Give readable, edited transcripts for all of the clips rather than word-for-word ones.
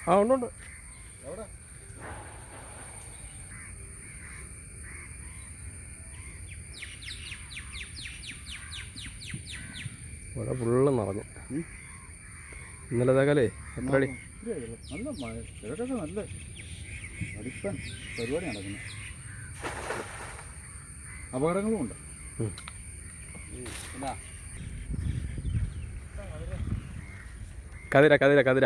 ആ ഉണ്ട്. ഇവിടെ ഫുള്ള് നിറഞ്ഞു. ഇന്നലത്തേക്കാലേ എത്ര അടി? നല്ല മഴ, കിഴക്കൊക്കെ നല്ല അടിപ്പൻ പരിപാടി നടക്കുന്നത്. അപകടങ്ങളും ഉണ്ട്. കതിര കതിര കതിര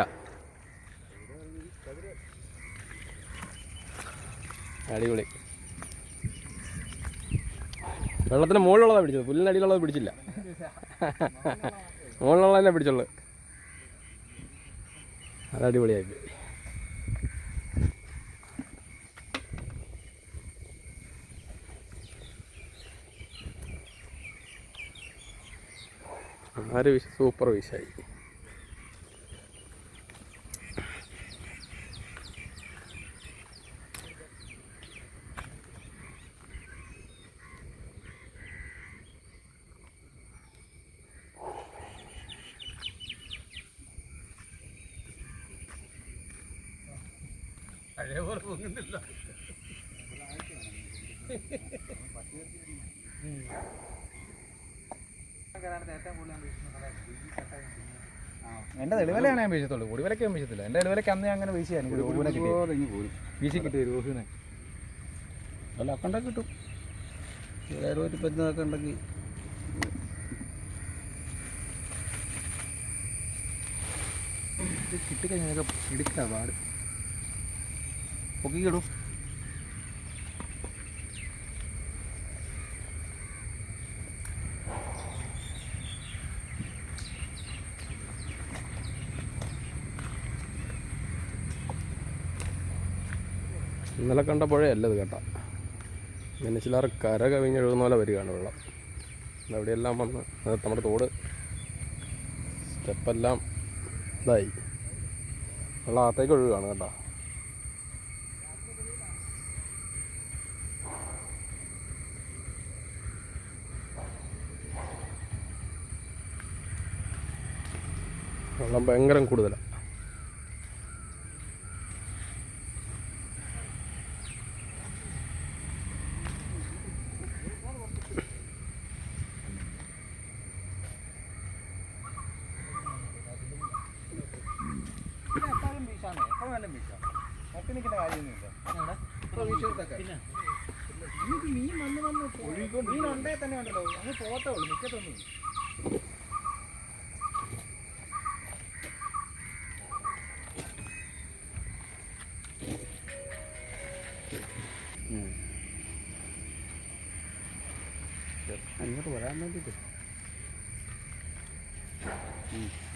അടിപൊളി. വെള്ളത്തിന് മുകളിലുള്ളതാണ് പിടിച്ചത്, പുല്ലിന് അടിയിലുള്ളത് പിടിച്ചില്ല. മുകളിലുള്ളതന്നെ പിടിച്ചുള്ളത്. അത് അടിപൊളിയായി. ആര് വിഷ സൂപ്പർ വിഷായി. പഴയപോലെ പൊങ്ങുന്നില്ല. എൻ്റെ തെളിവലയാണ് ഞാൻ വീശത്തുള്ളൂ, പൊടിവലയ്ക്ക് ഞാൻ വീശത്തില്ല. എൻ്റെ തെളിവലയ്ക്ക് അന്ന് ഞാൻ അങ്ങനെ വീശിയാണ് വീശി കിട്ടിയ രോഹിനെ. അല്ല അക്കണ്ടൊക്കെ കിട്ടും. 60-70 ഉണ്ടെങ്കിൽ കിട്ടിക്കഴിഞ്ഞാൽ പിടിക്കാ പാട് പൊക്കിക്കിടും. ഇന്നലെ കണ്ട പുഴയല്ല ഇത് കേട്ടോ. പിന്നെ ചിലർ കര കവിഞ്ഞൊഴുകുന്ന പോലെ വരികയാണ് വെള്ളം. അവിടെയെല്ലാം വന്ന് നമ്മുടെ തോട് സ്റ്റെപ്പെല്ലാം ഇതായി വെള്ളം അകത്തേക്ക് ഒഴുകുകയാണ് കേട്ടോ. വെള്ളം ഭയങ്കരം കൂടുതലാണ്. മീൻ ഉണ്ടേ തന്നെ ഉണ്ടല്ലോ, അങ്ങ് പോത്തേ ഉള്ളൂ, മിക്കത്തൊന്നും. അങ്ങോട്ട് വരാൻ വേണ്ടിയിട്ട്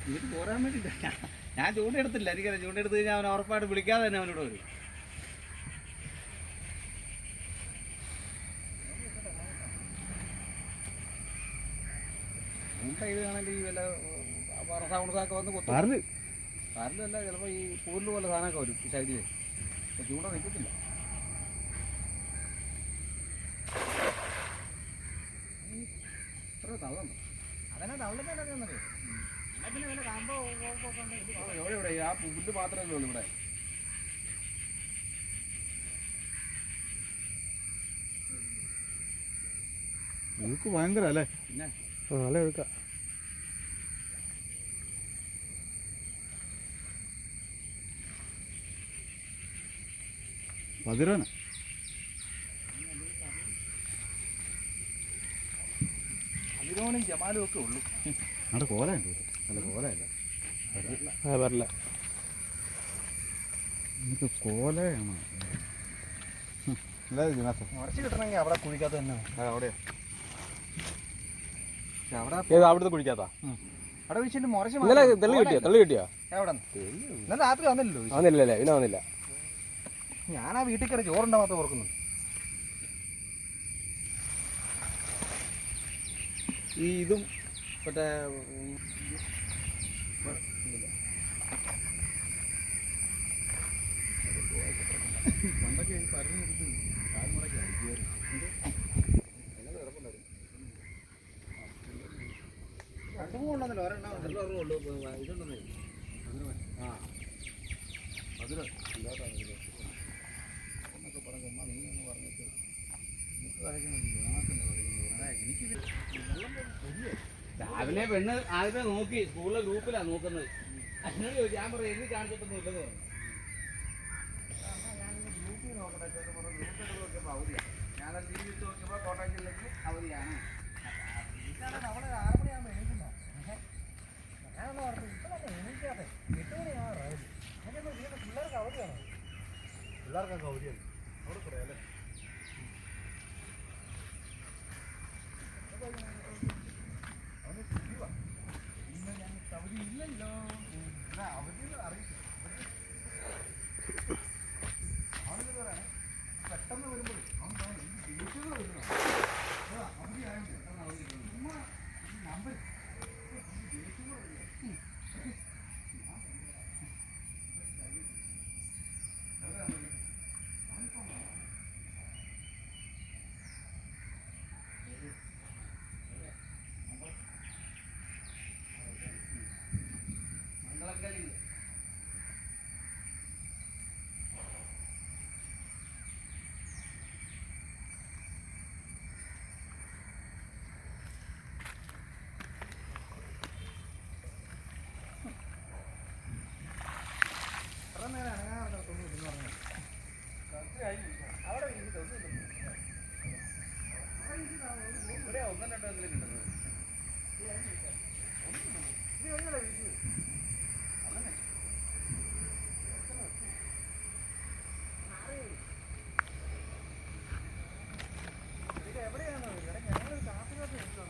ഇങ്ങോട്ട് പോരാൻ വേണ്ടിയില്ല. ഞാൻ ചൂണ്ടെടുത്തില്ല, എനിക്കറിയാം. ചൂണ്ടെടുത്ത് കഴിഞ്ഞാൽ അവൻ ഉറപ്പായിട്ട് വിളിക്കാതെ തന്നെ അവനോട് വരും. ഇതാണെങ്കിൽ ഈ വല്ല സൗണ്ടൊക്കെ വന്ന് കൊത്തും. കാറിലല്ല, ചിലപ്പോൾ ഈ പൂരിൽ പോലെ സാധനമൊക്കെ വരും ഈ സൈഡിൽ. ചൂണ്ട നിൽക്കത്തില്ല. തള്ളുണ്ട് അതന്നെ തള്ളുന്നറിയോ. പിന്നെ വല്ല കാമ്പോ എവിടെ ആ പുല്ല് മാത്രമല്ലേ ഉള്ളൂ ഇവിടെ. നമുക്ക് ഭയങ്കര അല്ലേ. പിന്നെ നല്ല എടുക്കാം. പതിരാന അതിരോണും ജമാലും ഒക്കെ ഉള്ളു. അവിടെ കോലയുണ്ട്. അല്ല കോലയല്ല, വരില്ല. നമുക്ക് കോലയാണ്. ഉറച്ചു കിട്ടണമെങ്കിൽ അവിടെ കുഴിക്കാത്ത തന്നെ. അവിടെ അവിടുത്തെ കുഴിക്കാത്താ. അവിടെ വീശിട്ട് മുറച്ച് ഇന്നലെ തെള്ളി കിട്ടിയാ എവിടെ ഇന്നലെ രാത്രി വന്നില്ലല്ലോ. വന്നില്ലല്ലേ? പിന്നെ വന്നില്ല. ഞാൻ ആ വീട്ടിൽ കയറി ചോറുണ്ടാ മാത്രം ഓർക്കുന്നുണ്ട്. ഈ ഇതും മറ്റേ പണ്ടൊക്കെ പറഞ്ഞു കാൽമുറയ്ക്ക് രണ്ടു മൂന്നെണ്ണല്ലോ, ഒരെണ്ണം ഇതുണ്ടെന്നേ. ആ മധുരം എന്നൊക്കെ പറഞ്ഞ ചുമ്മാ നീ എന്ന് പറഞ്ഞിട്ട് എനിക്ക് കഴിക്കണില്ല എനിക്ക് രാവിലെ പെണ്ണ് ആദ്യമേ നോക്കി സ്കൂളിലെ ഗ്രൂപ്പിലാണ് നോക്കുന്നത്. എന്നോട് ചോദിച്ചു, ഞാൻ പറയും എഴുതി കാണിച്ചിട്ടൊന്നും ഇല്ലെന്ന് പറഞ്ഞു. ഗ്രൂപ്പിൽ നോക്കട്ടെ, ഗ്രൂപ്പിൽ നോക്കിയപ്പോൾ അവധിയാണ്. ഞാനത് ടി വി നോക്കിയപ്പോൾ കോട്ടയം ജില്ലയ്ക്ക് അവധിയാണ്. അവിടെ 6 മണിയാകുമ്പോൾ എണീക്കുന്നോ? ഞാനൊന്നും ഓർത്ത് ഇപ്പോഴല്ലേ എണീക്കാതെ 8 മണിയാവാറായി. എന്നിട്ട് വീണ്ടും പിള്ളേർക്ക് അവധിയാണോ? പിള്ളേർക്കൊക്കെ അവധിയാണ് അവിടെ കൂടെ അല്ലേ? അവന് ലീവാ. ഇന്ന് ഞങ്ങൾക്ക് അവധി ഇല്ലല്ലോ. അവധി അറിയിച്ചു. അവനത് പറയാൻ പെട്ടെന്ന് വരുമ്പോൾ അവൻ പറയും ദേശീയത വരുന്നു അവധിയായത് ചുമ്മാ നമ്പർ അവിടെ ഇവിടെ ഒന്നും രണ്ടോ എങ്കിലും കിട്ടുന്നത്. എവിടെയാണോ ഞങ്ങൾ കാപ്പിലോട്ട് എടുത്തു.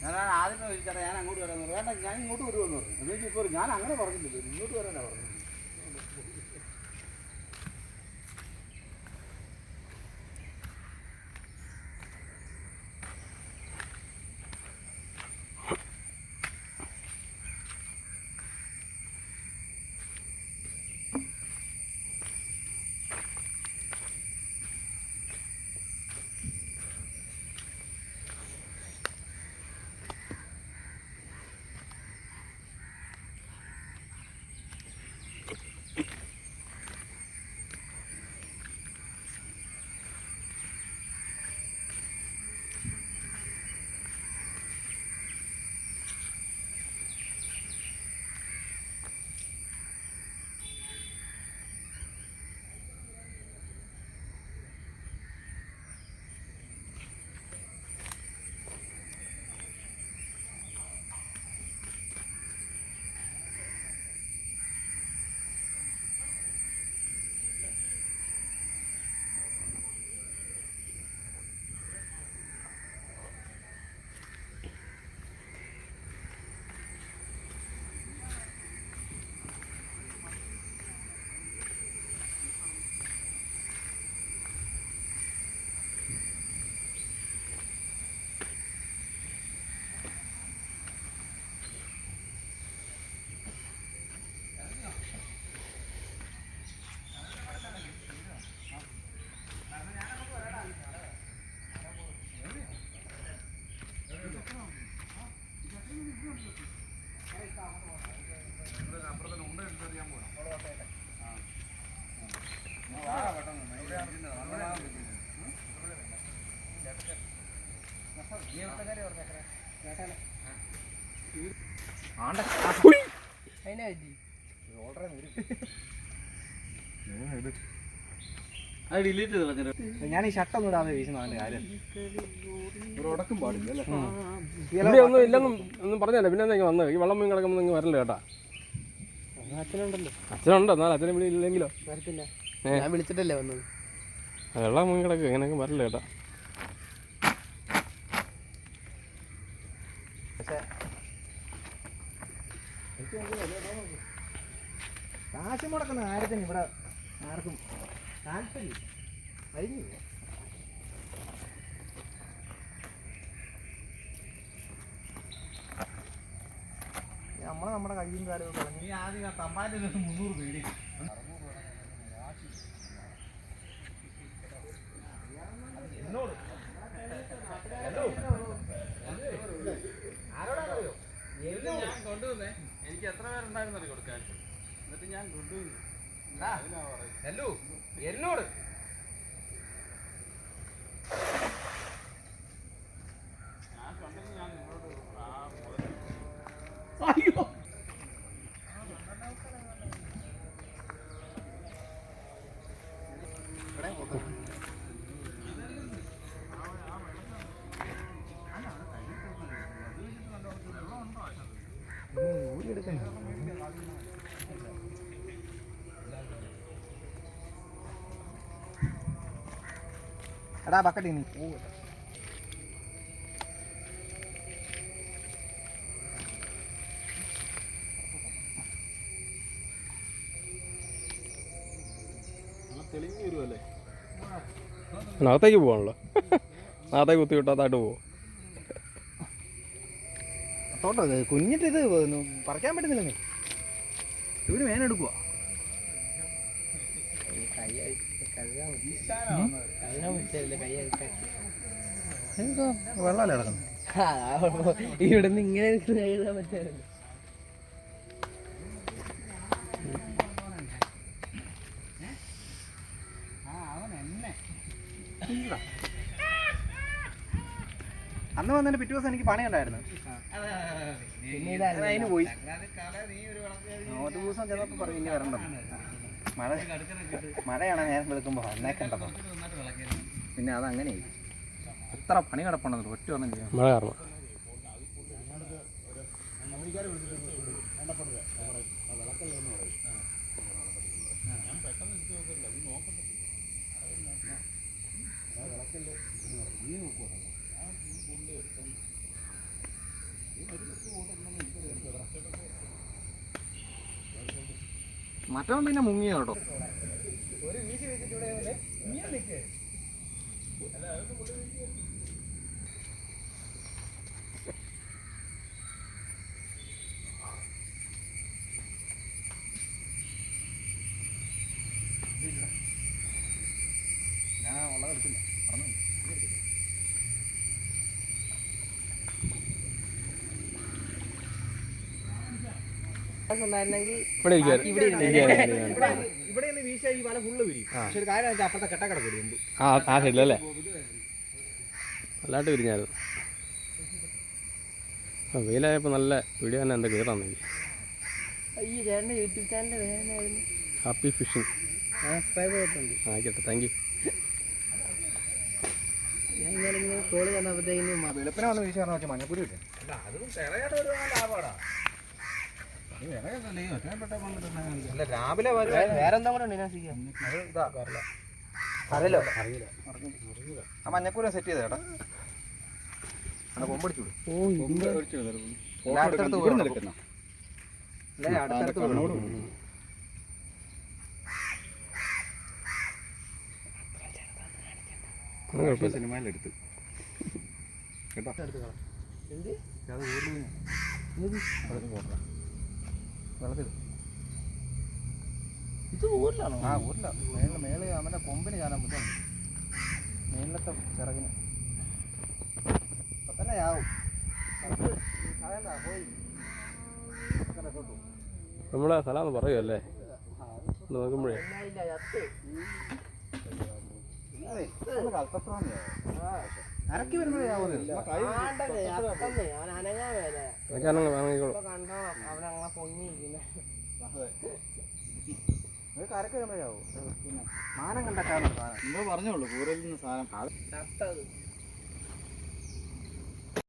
ഞാൻ ആദ്യമേ ചോദിച്ചാൽ ഞാൻ അങ്ങോട്ട് വരാമെന്ന് പറഞ്ഞു. വേണ്ട, ഞാൻ ഇങ്ങോട്ട് വരുമെന്ന് പറഞ്ഞു. എന്നിട്ട് ഇപ്പോൾ ഞാൻ അങ്ങനെ പറഞ്ഞിട്ടില്ല, ഇങ്ങോട്ട് വരാനാണ് പറഞ്ഞത്. അത് ഡിലീറ്റ് ചെയ്ത് കളഞ്ഞിട്ട് ഞാൻ ഈ ഷട്ടൊന്നും ഇടാതെ വീശുന്നു അവൻ്റെ കാര്യം. ഒരു ഉടക്കം പാടില്ല അല്ലേ? ഇവിടെ ഒന്നും ഇല്ലെന്നും ഒന്നും പറഞ്ഞല്ലേ. പിന്നെ എന്തെങ്കിലും വന്നത് ഈ വെള്ളം മീൻ കിടക്കുമ്പോൾ നിങ്ങൾ വരല്ലോ കേട്ടാ. അച്ഛനുണ്ടല്ലോ. അച്ഛനുണ്ട്, എന്നാൽ അച്ഛനെ വിളി ഇല്ലെങ്കിലോ? വരത്തില്ല, ഞാൻ വിളിച്ചിട്ടല്ലേ വന്നത്. വെള്ളം മീൻ കിടക്കുക ഇങ്ങനെയൊക്കെ വരല്ലോ കേട്ടാ. പക്ഷേ കാശ് മുടക്കുന്ന കാര്യത്തിന് ഇവിടെ ആർക്കും താല്പര്യം കഴിഞ്ഞു. നമ്മുടെ കയ്യും കാര്യമൊക്കെ നീ ആദ്യം തമ്പാൻ്റെ 300 പേടി എന്നോട് കൊണ്ടുവന്നേ. എനിക്ക് എത്ര പേരുണ്ടായിരുന്നു കൊടുക്കാൻ. എന്നിട്ട് ഞാൻ കൊണ്ടുവന്നു. എന്നോട് അയ്യോ എടാ ബക്കറ്റ് നീ തെളിഞ്ഞു വരുമല്ലേ? അകത്തേക്ക് പോവാണല്ലോ. അകത്തേക്ക് കുത്തി വിട്ടാത്തായിട്ട് പോവും. തോട്ടോ കുഞ്ഞിട്ട് ഇത് പറിക്കാൻ പറ്റുന്നില്ല. ഇവര് മേനെടുക്കുക വെള്ളമല്ലേ കിടക്കുന്നു. ഇവിടെ നിന്ന് ഇങ്ങനെ എഴുതാൻ പറ്റാറുണ്ട്. അന്ന് വന്നതിന്റെ പിറ്റേ ദിവസം എനിക്ക് പണിയുണ്ടായിരുന്നു. അതിന് പോയി ഒരു ദിവസം ചിലപ്പോൾ പറയും ഇനി വരണ്ട. മഴയാണ് നേരം വെളുക്കുമ്പോൾ വന്നേക്കണ്ടത്. പിന്നെ അതങ്ങനെ എത്ര പണി കിടപ്പുണ്ടെന്ന് ഒറ്റ ഒന്നും ചെയ്യാം. മഴ കാരണം മറ്റവൻ പിന്നെ മുങ്ങിയ കേട്ടോ. ഞാൻ ഉള്ളത് എടുത്തില്ല. ഇവിടെ ഇവിടെ നിന്ന് വീശ ഈ വല ഫുള്ള് വിരിയും. പക്ഷെ ഒരു കാര്യം വെച്ചാൽ അപ്പുറത്തെ കെട്ടക്കിടക്ക് വരും. ആ സൈഡിലല്ലേ നല്ലതായിട്ട് വിരിഞ്ഞായിരുന്നു. വെയിലായപ്പോൾ നല്ല വീഡിയോ തന്നെ എന്താ കയറാന്ന് ഈ ചേട്ടൻ്റെ യൂട്യൂബ് ചാനലിൻ്റെ വേദനയായിരുന്നു. Happy phishing. സബ്സ്ക്രൈബ് ചെയ്തിട്ടുണ്ട്. ആയിക്കോട്ടെ, താങ്ക് യു. ഞാൻ ഇങ്ങനെ കോള് തന്നപ്പോഴത്തേക്കും വെളുപ്പിനെ വന്ന് വീശ പറഞ്ഞാൽ മഞ്ഞപ്പൊടി കിട്ടും. അല്ല രാവിലെ വേറെന്താ കൂടെ ഉണ്ട് അറിയില്ല. ആ മഞ്ഞക്കൂര സെറ്റ് ചെയ്ത ചേട്ടാ കൊമ്പടിച്ചു. അടുത്തടുത്ത് സിനിമയിലെടുത്ത് കേട്ടോ. വെള്ളത്തിൽ ഇത് ഊരിലാണോ? ആ ഊരില്ല. മേള് അവൻ്റെ കൊമ്പിന് കാണാൻ ബുദ്ധിമുട്ട്. മേലത്തെ ചിറകിന് ഇപ്പം തന്നെ ആവും. നമ്മളെ സ്ഥലം പറയുമല്ലേ നോക്കുമ്പോഴേ അരക്കി വരുമ്പോഴേ ആവുന്നത്. വാങ്ങിക്കോളൂ. കണ്ടോ അവിടെ അങ്ങനെ പൊങ്ങിയിരിക്കുന്നത്. അരക്കി വരുമ്പോഴേ ആവും. പിന്നെ മാനം കണ്ടാക്കാണ് സാധനം. നിങ്ങൾ പറഞ്ഞോളൂ കൂരയിൽ നിന്ന് സാധനം ചത്തത്